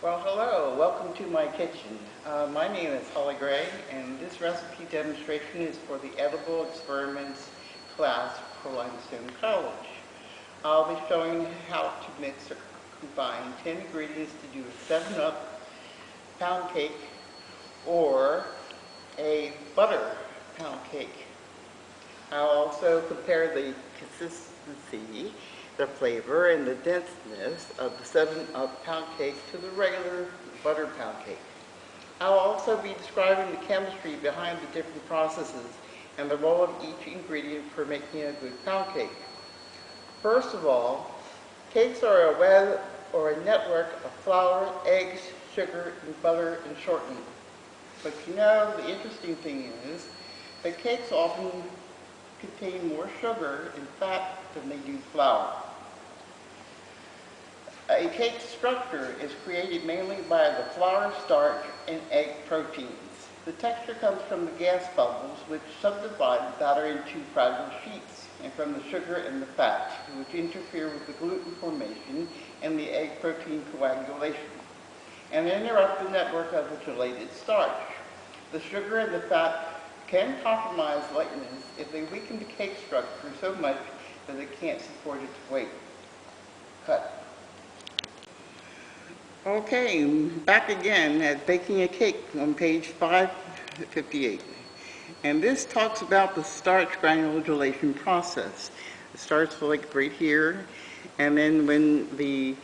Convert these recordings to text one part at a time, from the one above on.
Well, hello, welcome to my kitchen. My name is Holly Gray, and this recipe demonstration is for the Edible Experiments class for Limestone College. I'll be showing how to mix or combine 10 ingredients to do a 7-up pound cake or a butter pound cake. I'll also compare the consistency, the flavor, and the denseness of the 7-up pound cake to the regular butter pound cake. I'll also be describing the chemistry behind the different processes and the role of each ingredient for making a good pound cake. First of all, cakes are a web or a network of flour, eggs, sugar, and butter and shortening. But you know, the interesting thing is that cakes often contain more sugar and fat than they do flour. A cake structure is created mainly by the flour, starch, and egg proteins. The texture comes from the gas bubbles, which subdivide the batter into fragile sheets, and from the sugar and the fat, which interfere with the gluten formation and the egg protein coagulation, and interrupt the network of its related starch. The sugar and the fat can compromise lightness if they weaken the cake structure so much that it can't support its weight. Cut. Okay, back again at baking a cake on page 558. And this talks about the starch granulation process. It starts like right here, and then when the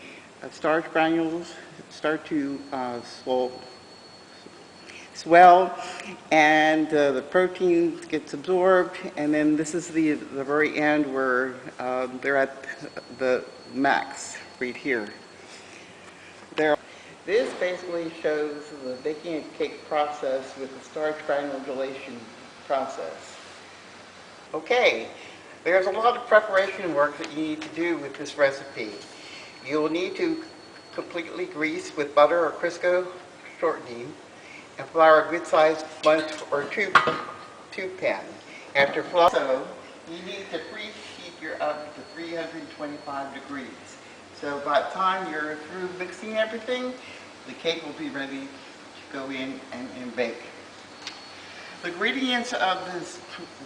starch granules start to swell and the protein gets absorbed, and then this is the very end where they're at the max right here. This basically shows the baking a cake process with the starch granulation process. Okay, there's a lot of preparation work that you need to do with this recipe. You'll need to completely grease with butter or Crisco shortening and flour a good-sized 1 or 2 pan. After flour, so you need to preheat your oven to 325 degrees. So by the time you're through mixing everything, the cake will be ready to go in and bake. The ingredients of this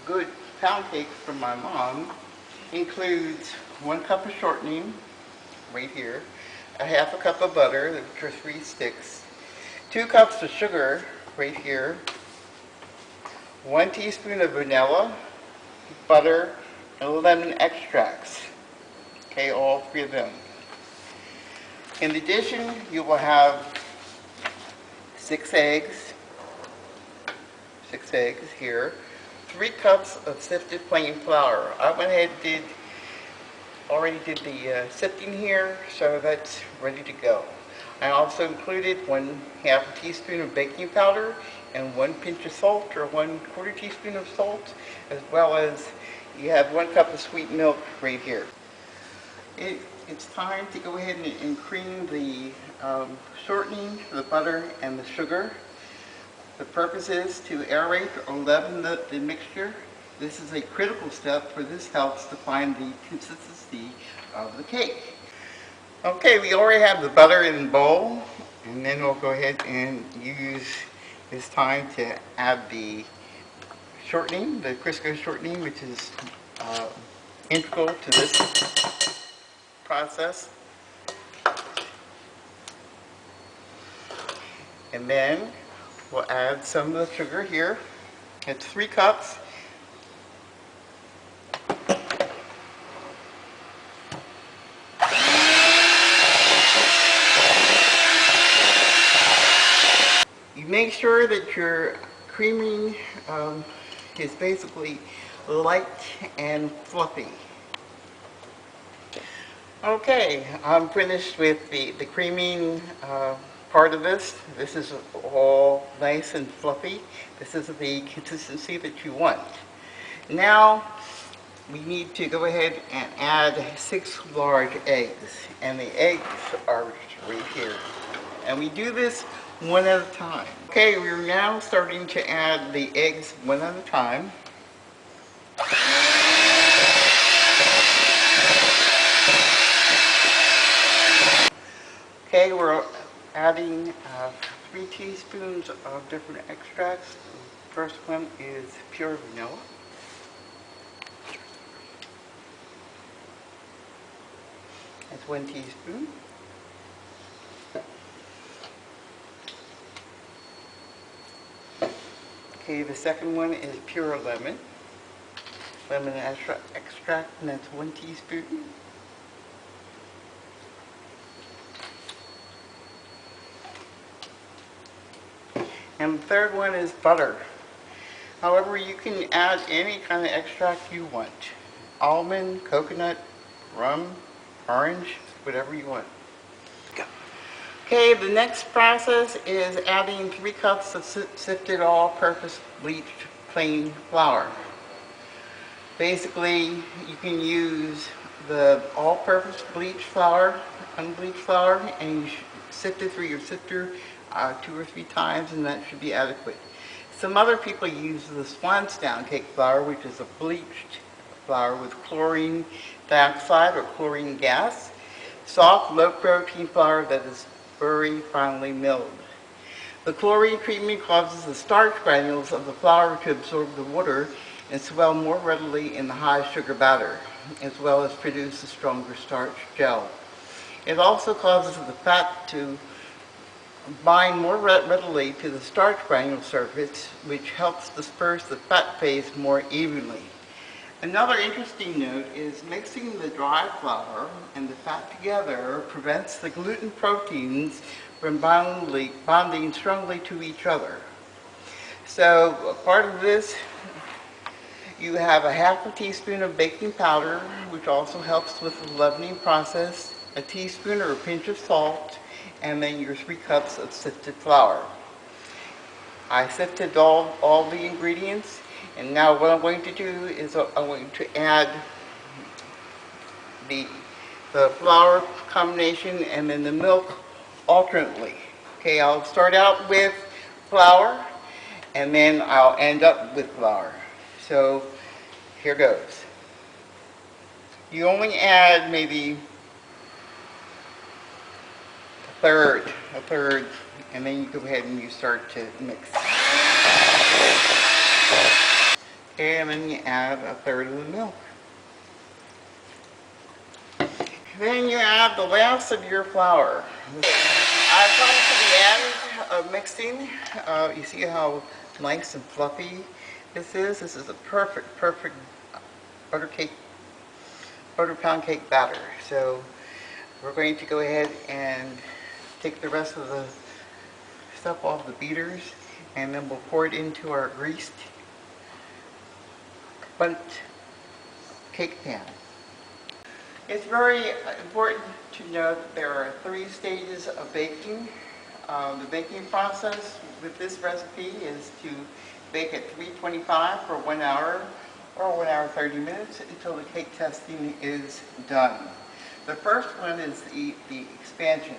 good pound cake from my mom includes 1 cup of shortening, right here, a ½ cup of butter, which are 3 sticks, 2 cups of sugar, right here, 1 teaspoon of vanilla, butter, and lemon extracts. Okay, all 3 of them. In addition, you will have 6 eggs here, 3 cups of sifted plain flour. I went ahead and already did the sifting here, so that's ready to go. I also included 1/2 teaspoon of baking powder and 1 pinch of salt, or 1/4 teaspoon of salt, as well as you have 1 cup of sweet milk right here. It's time to go ahead and cream the shortening, the butter, and the sugar. The purpose is to aerate or leaven the mixture. This is a critical step, for this helps to find the consistency of the cake. Okay, we already have the butter in the bowl, and then we'll go ahead and use this time to add the shortening, the Crisco shortening, which is integral to this process. And then we'll add some of the sugar here. It's 3 cups. You make sure that your creaming is basically light and fluffy. Okay, I'm finished with the creaming part of this. This is all nice and fluffy. This is the consistency that you want. Now, we need to go ahead and add 6 large eggs. And the eggs are right here. And we do this one at a time. Okay, we're now starting to add the eggs one at a time. Okay, we're adding 3 teaspoons of different extracts. The first one is pure vanilla. That's 1 teaspoon. Okay, the second one is pure lemon. Lemon extract, and that's 1 teaspoon. And the third one is butter. However, you can add any kind of extract you want. Almond, coconut, rum, orange, whatever you want. Okay, the next process is adding 3 cups of sifted all-purpose bleached plain flour. Basically, you can use the all-purpose bleached flour, unbleached flour, and you sift it through your sifter 2 or 3 times, and that should be adequate. Some other people use the Swanstown cake flour, which is a bleached flour with chlorine dioxide or chlorine gas. Soft, low-protein flour that is very finely milled. The chlorine treatment causes the starch granules of the flour to absorb the water and swell more readily in the high sugar batter, as well as produce a stronger starch gel. It also causes the fat to bind more readily to the starch granule surface, which helps disperse the fat phase more evenly. Another interesting note is mixing the dry flour and the fat together prevents the gluten proteins from bonding strongly to each other. So part of this, you have a half a teaspoon of baking powder, which also helps with the leavening process, a teaspoon or a pinch of salt, and then your 3 cups of sifted flour. I sifted all the ingredients, and now what I'm going to do is I'm going to add the flour combination and then the milk alternately. Okay, I'll start out with flour, and then I'll end up with flour. So here goes. You only add maybe a third, and then you go ahead and you start to mix. Okay, and then you add a third of the milk. Then you add the last of your flour. I've come to the end of mixing. You see how nice and fluffy this is? This is a perfect butter pound cake batter. So we're going to go ahead and take the rest of the stuff off the beaters, and then we'll pour it into our greased bundt cake pan. It's very important to know that there are 3 stages of baking. The baking process with this recipe is to bake at 325 for 1 hour or 1 hour 30 minutes until the cake testing is done. The first one is the expansion.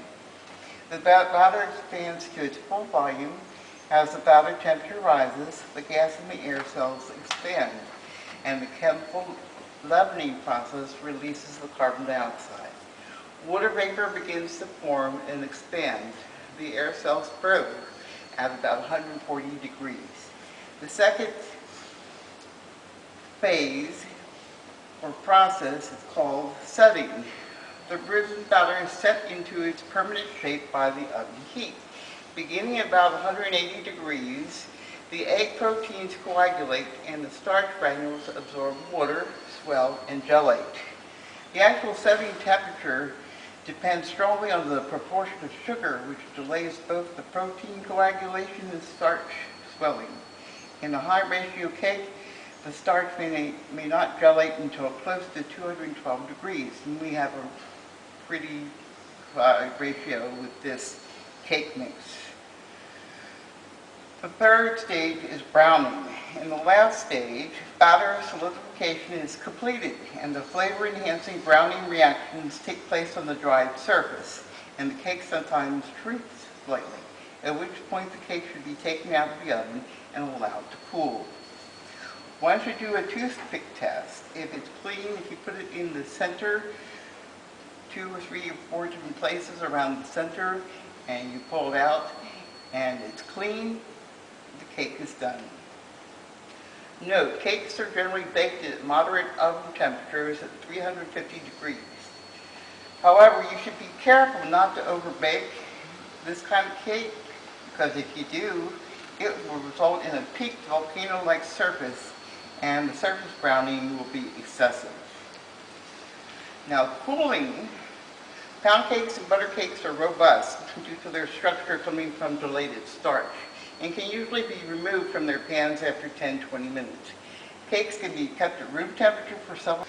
The batter expands to its full volume. As the batter temperature rises, the gas in the air cells expand, and the chemical leavening process releases the carbon dioxide. Water vapor begins to form and expand. The air cells grow at about 140 degrees. The second phase or process is called setting. The risen batter is set into its permanent shape by the oven heat. Beginning at about 180 degrees, the egg proteins coagulate and the starch granules absorb water, swell, and gellate. The actual setting temperature depends strongly on the proportion of sugar, which delays both the protein coagulation and starch swelling. In a high ratio cake, the starch may not gellate until close to 212 degrees, and we have a pretty ratio with this cake mix. The third stage is browning. In the last stage, batter solidification is completed, and the flavor-enhancing browning reactions take place on the dried surface, and the cake sometimes shrinks slightly, at which point the cake should be taken out of the oven and allowed to cool. Once you do a toothpick test, if it's clean, if you put it in the center, 2 or 3 or 4 different places around the center, and you pull it out and it's clean, the cake is done. Note, cakes are generally baked at moderate oven temperatures at 350 degrees. However, you should be careful not to overbake this kind of cake, because if you do, it will result in a peaked volcano-like surface, and the surface browning will be excessive. Now, cooling, pound cakes and butter cakes are robust due to their structure coming from gelated starch, and can usually be removed from their pans after 10-20 minutes. Cakes can be kept at room temperature for several.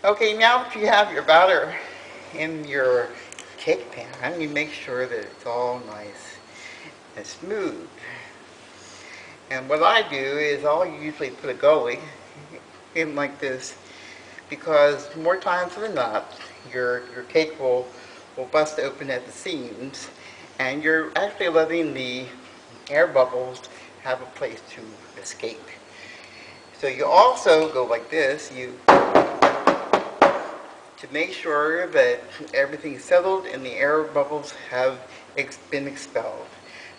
Okay, now that you have your batter in your cake pan, you make sure that it's all nice and smooth. And what I do is I'll usually put a gully in like this, because more times than not, your cake will bust open at the seams, and you're actually letting the air bubbles have a place to escape. So you also go like this, to make sure that everything's settled and the air bubbles have been expelled.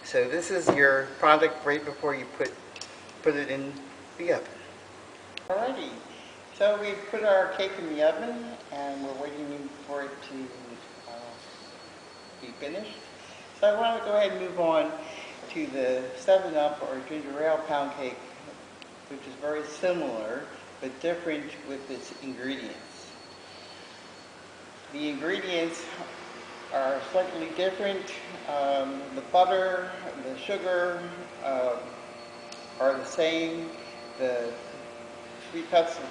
So this is your product right before you put it in the oven. Alrighty, so we put our cake in the oven and we're waiting for it to be finished. So I want to go ahead and move on to the 7-Up or ginger ale pound cake, which is very similar but different with its ingredients. The ingredients are slightly different. The butter, the sugar are the same. The 3 cups of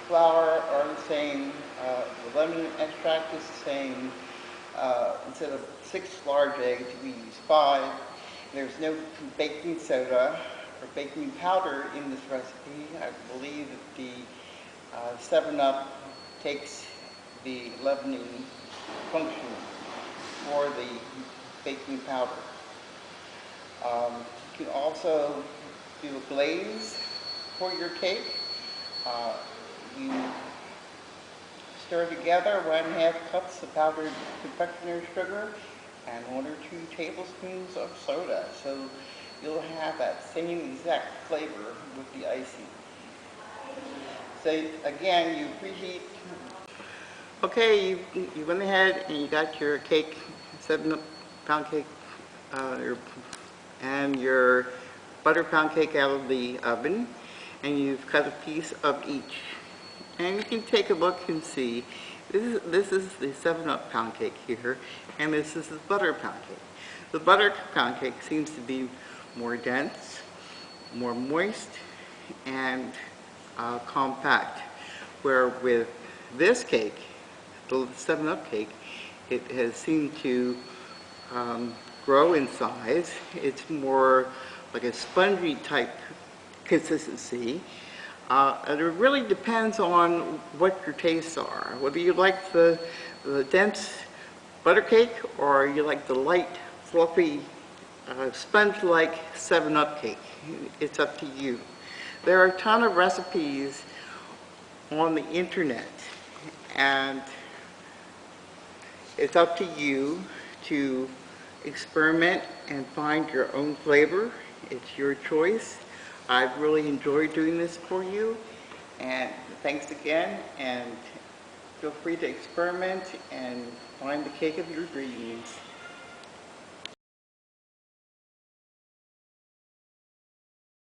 flour are the same. The lemon extract is the same. Instead of 6 large eggs, we use 5. There's no baking soda or baking powder in this recipe. I believe that the 7-Up takes the leavening function for the baking powder. You can also do a glaze for your cake. You stir together 1.5 cups of powdered confectioner's sugar and 1 or 2 tablespoons of soda. So you'll have that same exact flavor with the icing. So again, you preheat. Okay, you went ahead and you got your cake, 7-Up pound cake, and your butter pound cake out of the oven, and you've cut a piece of each. And you can take a look and see, this is the 7-Up pound cake here, and this is the butter pound cake. The butter pound cake seems to be more dense, more moist, and compact, where with this cake, the 7-Up cake, it has seemed to grow in size. It's more like a spongy type consistency. And it really depends on what your tastes are. Whether you like the dense butter cake or you like the light, fluffy, sponge-like 7-Up cake. It's up to you. There are a ton of recipes on the internet, and it's up to you to experiment and find your own flavor. It's your choice. I've really enjoyed doing this for you, and thanks again, and feel free to experiment and find the cake of your dreams.